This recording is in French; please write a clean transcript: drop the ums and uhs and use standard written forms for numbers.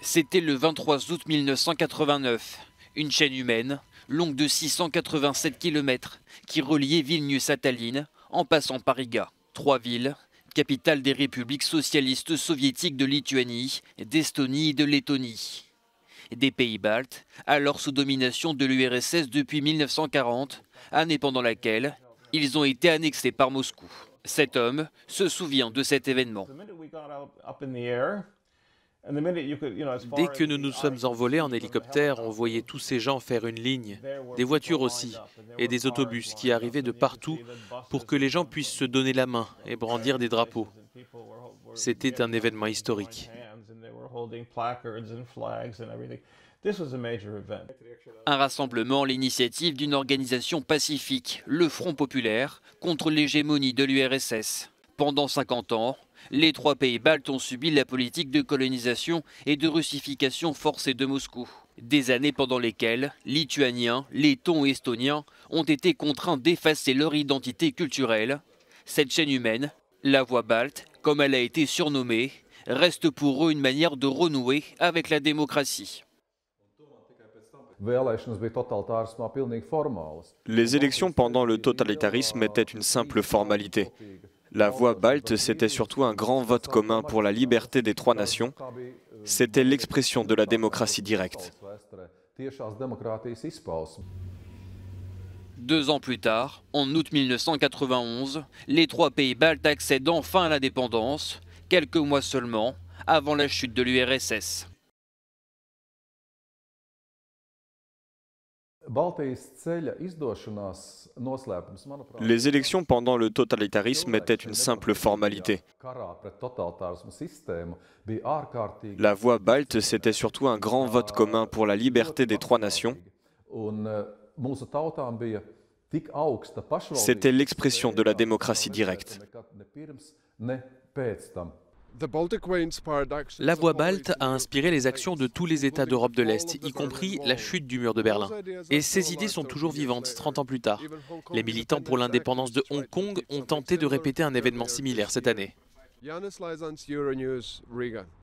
C'était le 23 août 1989. Une chaîne humaine, longue de 687 km, qui reliait Vilnius à Tallinn, en passant par Riga. 3 villes, capitales des républiques socialistes soviétiques de Lituanie, d'Estonie et de Lettonie. Des pays baltes, alors sous domination de l'URSS depuis 1940, année pendant laquelle ils ont été annexés par Moscou. Cet homme se souvient de cet événement. Dès que nous nous sommes envolés en hélicoptère, on voyait tous ces gens faire une ligne, des voitures aussi, et des autobus qui arrivaient de partout pour que les gens puissent se donner la main et brandir des drapeaux. C'était un événement historique. Un rassemblement, l'initiative d'une organisation pacifique, le Front populaire, contre l'hégémonie de l'URSS. Pendant 50 ans, les 3 pays baltes ont subi la politique de colonisation et de russification forcée de Moscou. Des années pendant lesquelles Lituaniens, Lettons et Estoniens ont été contraints d'effacer leur identité culturelle. Cette chaîne humaine, la voie balte, comme elle a été surnommée, reste pour eux une manière de renouer avec la démocratie. Les élections pendant le totalitarisme étaient une simple formalité. La voie balte, c'était surtout un grand vote commun pour la liberté des 3 nations. C'était l'expression de la démocratie directe. 2 ans plus tard, en août 1991, les 3 pays baltes accèdent enfin à l'indépendance, quelques mois seulement avant la chute de l'URSS. Les élections pendant le totalitarisme étaient une simple formalité. La voie balte, c'était surtout un grand vote commun pour la liberté des 3 nations. C'était l'expression de la démocratie directe. La voie balte a inspiré les actions de tous les États d'Europe de l'Est, y compris la chute du mur de Berlin. Et ces idées sont toujours vivantes 30 ans plus tard. Les militants pour l'indépendance de Hong Kong ont tenté de répéter un événement similaire cette année.